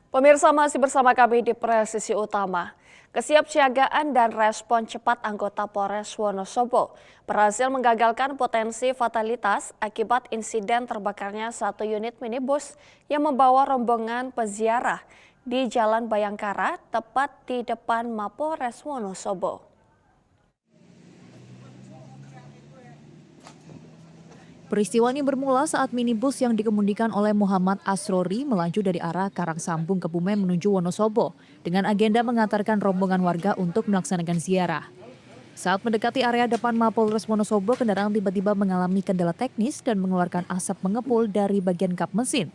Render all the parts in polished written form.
Pemirsa masih bersama kami di Presisi Utama. Kesiapsiagaan dan respon cepat anggota Polres Wonosobo berhasil menggagalkan potensi fatalitas akibat insiden terbakarnya satu unit minibus yang membawa rombongan peziarah di Jalan Bayangkara, tepat di depan Mapolres Wonosobo. Peristiwa ini bermula saat minibus yang dikemudikan oleh Muhammad Asrori melaju dari arah Karangsambung Kebumen menuju Wonosobo dengan agenda mengantarkan rombongan warga untuk melaksanakan ziarah. Saat mendekati area depan Mapolres Wonosobo, kendaraan tiba-tiba mengalami kendala teknis dan mengeluarkan asap mengepul dari bagian kap mesin.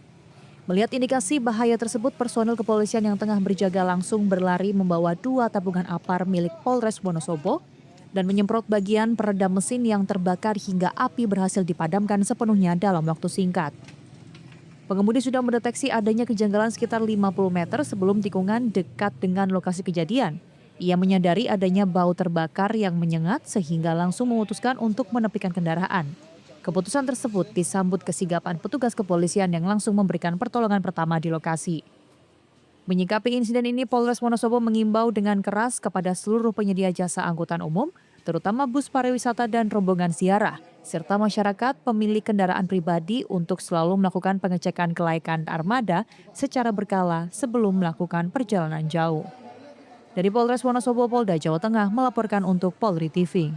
Melihat indikasi bahaya tersebut, personel kepolisian yang tengah berjaga langsung berlari membawa 2 tabungan APAR milik Polres Wonosobo dan menyemprot bagian peredam mesin yang terbakar hingga api berhasil dipadamkan sepenuhnya dalam waktu singkat. Pengemudi sudah mendeteksi adanya kejanggalan sekitar 50 meter sebelum tikungan dekat dengan lokasi kejadian. Ia menyadari adanya bau terbakar yang menyengat sehingga langsung memutuskan untuk menepikan kendaraan. Keputusan tersebut disambut kesigapan petugas kepolisian yang langsung memberikan pertolongan pertama di lokasi. Menyikapi insiden ini, Polres Wonosobo mengimbau dengan keras kepada seluruh penyedia jasa angkutan umum, terutama bus pariwisata dan rombongan ziarah, serta masyarakat pemilik kendaraan pribadi untuk selalu melakukan pengecekan kelaikan armada secara berkala sebelum melakukan perjalanan jauh. Dari Polres Wonosobo, Polda Jawa Tengah melaporkan untuk Polri TV.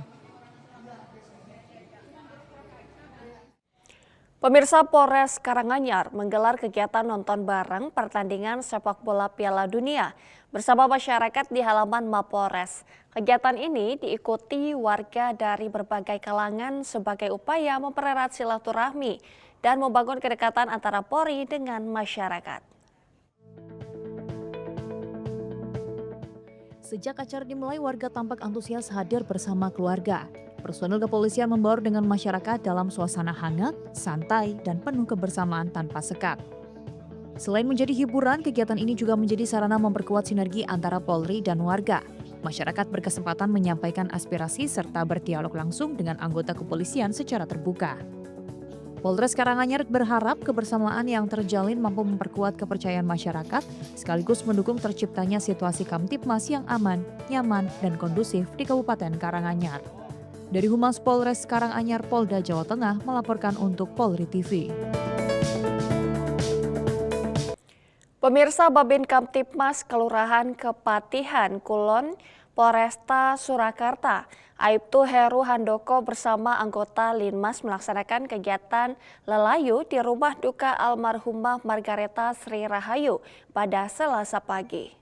Pemirsa, Polres Karanganyar menggelar kegiatan nonton bareng pertandingan sepak bola Piala Dunia bersama masyarakat di halaman Mapolres. Kegiatan ini diikuti warga dari berbagai kalangan sebagai upaya mempererat silaturahmi dan membangun kedekatan antara Polri dengan masyarakat. Sejak acara dimulai, warga tampak antusias hadir bersama keluarga. Personel kepolisian membaur dengan masyarakat dalam suasana hangat, santai, dan penuh kebersamaan tanpa sekat. Selain menjadi hiburan, kegiatan ini juga menjadi sarana memperkuat sinergi antara Polri dan warga. Masyarakat berkesempatan menyampaikan aspirasi serta berdialog langsung dengan anggota kepolisian secara terbuka. Polres Karanganyar berharap kebersamaan yang terjalin mampu memperkuat kepercayaan masyarakat, sekaligus mendukung terciptanya situasi Kamtibmas yang aman, nyaman, dan kondusif di Kabupaten Karanganyar. Dari Humas Polres Karanganyar, Polda Jawa Tengah melaporkan untuk Polri TV. Pemirsa, Babin Kamtibmas Kelurahan Kepatihan Kulon, Polresta Surakarta, Aibtu Heru Handoko bersama anggota Linmas melaksanakan kegiatan lelayu di rumah duka almarhumah Margareta Sri Rahayu pada Selasa pagi.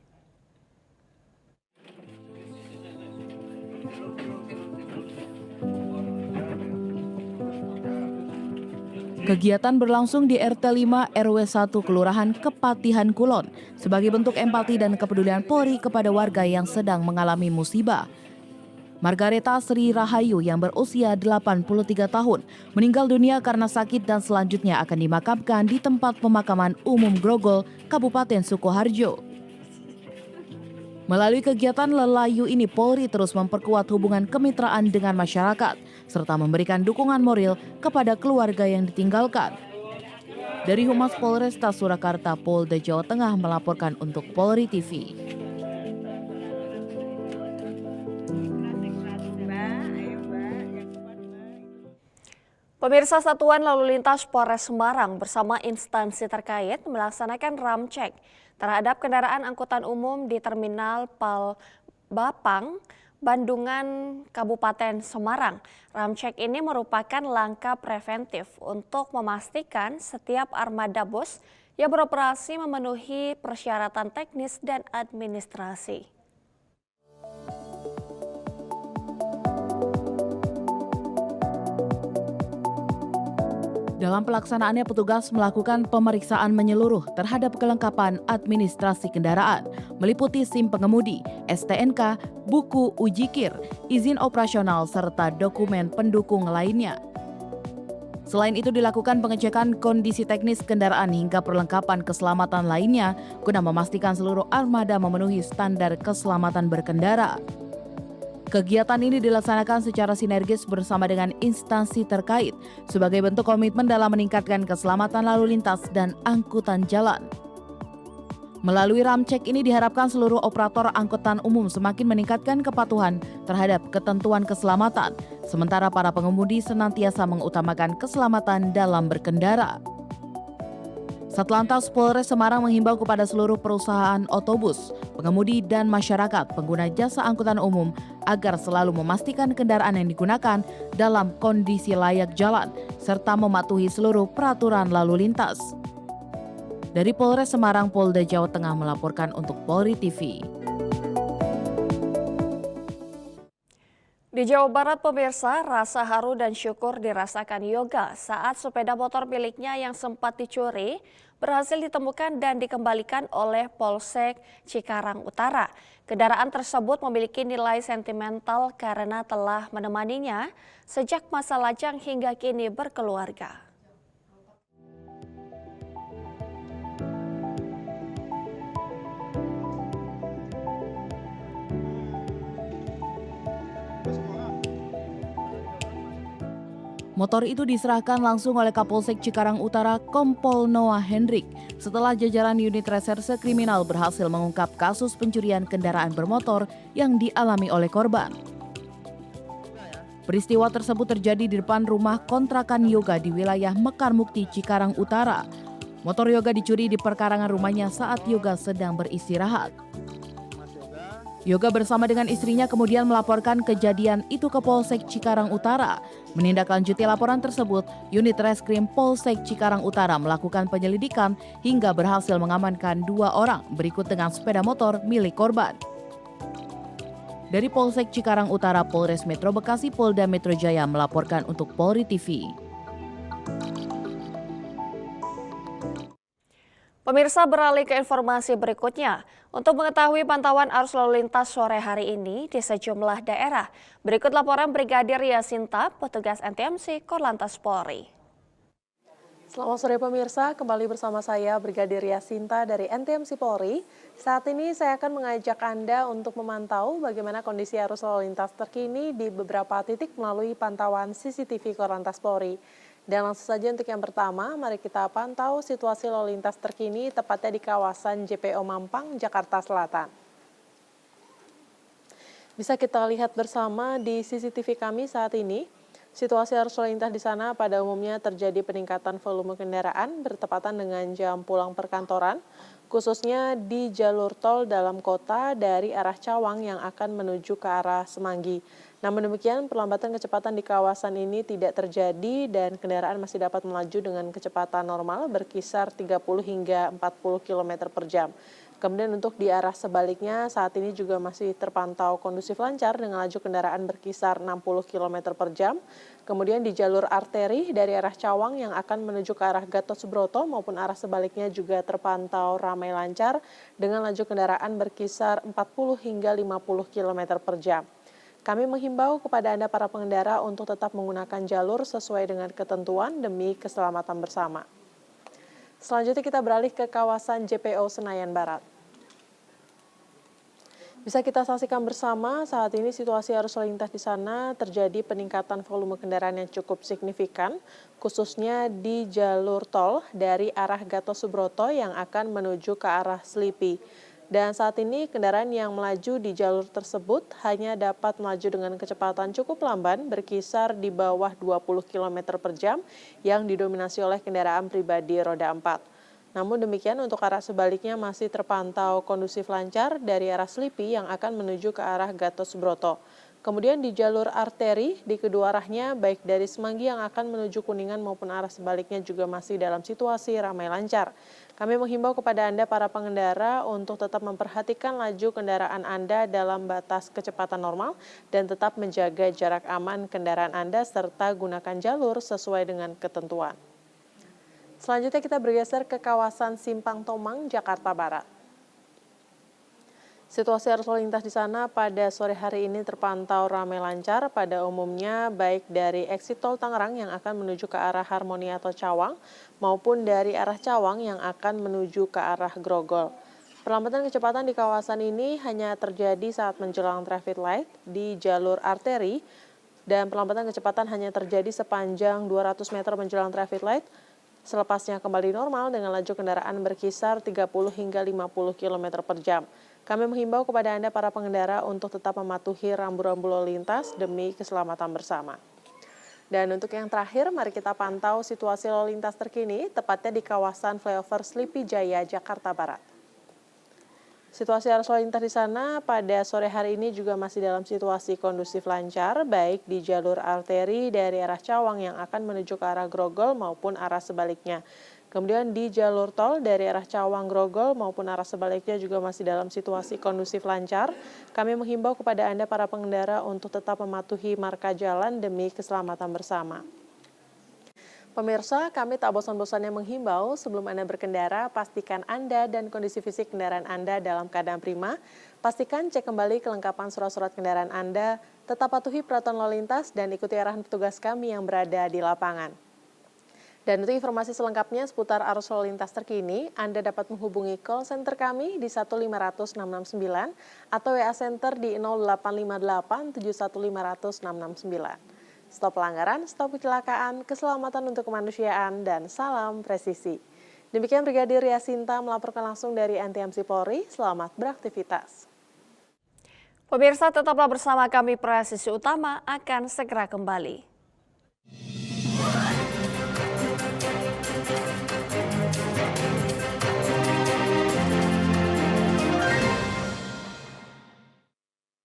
Kegiatan berlangsung di RT 5 RW 1 Kelurahan Kepatihan Kulon sebagai bentuk empati dan kepedulian Polri kepada warga yang sedang mengalami musibah. Margareta Sri Rahayu yang berusia 83 tahun meninggal dunia karena sakit dan selanjutnya akan dimakamkan di tempat pemakaman umum Grogol, Kabupaten Sukoharjo. Melalui kegiatan lelayu ini, Polri terus memperkuat hubungan kemitraan dengan masyarakat, serta memberikan dukungan moral kepada keluarga yang ditinggalkan. Dari Humas Polresta Surakarta, Polda Jawa Tengah melaporkan untuk Polri TV. Pemirsa, Satuan Lalu Lintas Polres Semarang bersama instansi terkait melaksanakan ramcek terhadap kendaraan angkutan umum di Terminal Pal Bapang, Bandungan, Kabupaten Semarang. Ramcek ini merupakan langkah preventif untuk memastikan setiap armada bus yang beroperasi memenuhi persyaratan teknis dan administrasi. Dalam pelaksanaannya, petugas melakukan pemeriksaan menyeluruh terhadap kelengkapan administrasi kendaraan, meliputi SIM pengemudi, STNK, buku ujikir, izin operasional, serta dokumen pendukung lainnya. Selain itu, dilakukan pengecekan kondisi teknis kendaraan hingga perlengkapan keselamatan lainnya guna memastikan seluruh armada memenuhi standar keselamatan berkendara. Kegiatan ini dilaksanakan secara sinergis bersama dengan instansi terkait sebagai bentuk komitmen dalam meningkatkan keselamatan lalu lintas dan angkutan jalan. Melalui ramcek ini diharapkan seluruh operator angkutan umum semakin meningkatkan kepatuhan terhadap ketentuan keselamatan, sementara para pengemudi senantiasa mengutamakan keselamatan dalam berkendara. Satlantas Polres Semarang menghimbau kepada seluruh perusahaan otobus, pengemudi dan masyarakat pengguna jasa angkutan umum agar selalu memastikan kendaraan yang digunakan dalam kondisi layak jalan serta mematuhi seluruh peraturan lalu lintas. Dari Polres Semarang, Polda Jawa Tengah melaporkan untuk Polri TV. Di Jawa Barat, pemirsa, rasa haru dan syukur dirasakan Yoga saat sepeda motor miliknya yang sempat dicuri berhasil ditemukan dan dikembalikan oleh Polsek Cikarang Utara. Kendaraan tersebut memiliki nilai sentimental karena telah menemaninya sejak masa lajang hingga kini berkeluarga. Motor itu diserahkan langsung oleh Kapolsek Cikarang Utara Kompol Noah Hendrik setelah jajaran unit reserse kriminal berhasil mengungkap kasus pencurian kendaraan bermotor yang dialami oleh korban. Peristiwa tersebut terjadi di depan rumah kontrakan Yoga di wilayah Mekar Mukti, Cikarang Utara. Motor Yoga dicuri di perkarangan rumahnya saat Yoga sedang beristirahat. Yoga bersama dengan istrinya kemudian melaporkan kejadian itu ke Polsek Cikarang Utara. Menindaklanjuti laporan tersebut, unit reskrim Polsek Cikarang Utara melakukan penyelidikan hingga berhasil mengamankan 2 orang berikut dengan sepeda motor milik korban. Dari Polsek Cikarang Utara, Polres Metro Bekasi, Polda Metro Jaya melaporkan untuk Polri TV. Pemirsa, beralih ke informasi berikutnya. Untuk mengetahui pantauan arus lalu lintas sore hari ini di sejumlah daerah, berikut laporan Brigadir Yasinta, petugas NTMC Korlantas Polri. Selamat sore pemirsa, kembali bersama saya Brigadir Yasinta dari NTMC Polri. Saat ini saya akan mengajak Anda untuk memantau bagaimana kondisi arus lalu lintas terkini di beberapa titik melalui pantauan CCTV Korlantas Polri. Dan langsung saja untuk yang pertama, mari kita pantau situasi lalu lintas terkini tepatnya di kawasan JPO Mampang, Jakarta Selatan. Bisa kita lihat bersama di CCTV kami saat ini, situasi arus lalu lintas di sana pada umumnya terjadi peningkatan volume kendaraan bertepatan dengan jam pulang perkantoran, khususnya di jalur tol dalam kota dari arah Cawang yang akan menuju ke arah Semanggi. Namun demikian, perlambatan kecepatan di kawasan ini tidak terjadi dan kendaraan masih dapat melaju dengan kecepatan normal berkisar 30 hingga 40 km per jam. Kemudian untuk di arah sebaliknya saat ini juga masih terpantau kondusif lancar dengan laju kendaraan berkisar 60 km per jam. Kemudian di jalur arteri dari arah Cawang yang akan menuju ke arah Gatot Subroto maupun arah sebaliknya juga terpantau ramai lancar dengan laju kendaraan berkisar 40 hingga 50 km per jam. Kami menghimbau kepada Anda para pengendara untuk tetap menggunakan jalur sesuai dengan ketentuan demi keselamatan bersama. Selanjutnya kita beralih ke kawasan JPO Senayan Barat. Bisa kita saksikan bersama saat ini situasi arus lalu lintas di sana terjadi peningkatan volume kendaraan yang cukup signifikan, khususnya di jalur tol dari arah Gatot Subroto yang akan menuju ke arah Slipi. Dan saat ini kendaraan yang melaju di jalur tersebut hanya dapat melaju dengan kecepatan cukup lamban berkisar di bawah 20 km per jam yang didominasi oleh kendaraan pribadi roda 4. Namun demikian untuk arah sebaliknya masih terpantau kondusif lancar dari arah Slipi yang akan menuju ke arah Gatot Subroto. Kemudian di jalur arteri di kedua arahnya baik dari Semanggi yang akan menuju Kuningan maupun arah sebaliknya juga masih dalam situasi ramai lancar. Kami menghimbau kepada Anda para pengendara untuk tetap memperhatikan laju kendaraan Anda dalam batas kecepatan normal dan tetap menjaga jarak aman kendaraan Anda serta gunakan jalur sesuai dengan ketentuan. Selanjutnya kita bergeser ke kawasan Simpang Tomang, Jakarta Barat. Situasi arus lalu lintas di sana pada sore hari ini terpantau ramai lancar pada umumnya baik dari eksit tol Tangerang yang akan menuju ke arah Harmoni atau Cawang maupun dari arah Cawang yang akan menuju ke arah Grogol. Perlambatan kecepatan di kawasan ini hanya terjadi saat menjelang traffic light di jalur arteri dan perlambatan kecepatan hanya terjadi sepanjang 200 meter menjelang traffic light Selepasnya kembali normal dengan laju kendaraan berkisar 30 hingga 50 km per jam. Kami menghimbau kepada Anda para pengendara untuk tetap mematuhi rambu-rambu lalu lintas demi keselamatan bersama. Dan untuk yang terakhir, mari kita pantau situasi lalu lintas terkini, tepatnya di kawasan flyover Sleepy Jaya, Jakarta Barat. Situasi arus lalu lintas di sana pada sore hari ini juga masih dalam situasi kondusif lancar, baik di jalur arteri dari arah Cawang yang akan menuju ke arah Grogol maupun arah sebaliknya. Kemudian di jalur tol dari arah Cawang Grogol maupun arah sebaliknya juga masih dalam situasi kondusif lancar. Kami menghimbau kepada Anda para pengendara untuk tetap mematuhi marka jalan demi keselamatan bersama. Pemirsa, kami tak bosan-bosannya menghimbau sebelum Anda berkendara, pastikan Anda dan kondisi fisik kendaraan Anda dalam keadaan prima. Pastikan cek kembali kelengkapan surat-surat kendaraan Anda, tetap patuhi peraturan lalu lintas dan ikuti arahan petugas kami yang berada di lapangan. Dan untuk informasi selengkapnya seputar arus lalu lintas terkini, Anda dapat menghubungi call center kami di 1500669 atau WA Center di 0858 71500 669. Stop pelanggaran, stop kecelakaan, keselamatan untuk kemanusiaan, dan salam presisi. Demikian Brigadir Yasinta melaporkan langsung dari NTMC Polri. Selamat beraktivitas. Pemirsa, tetaplah bersama kami, Presisi Utama akan segera kembali.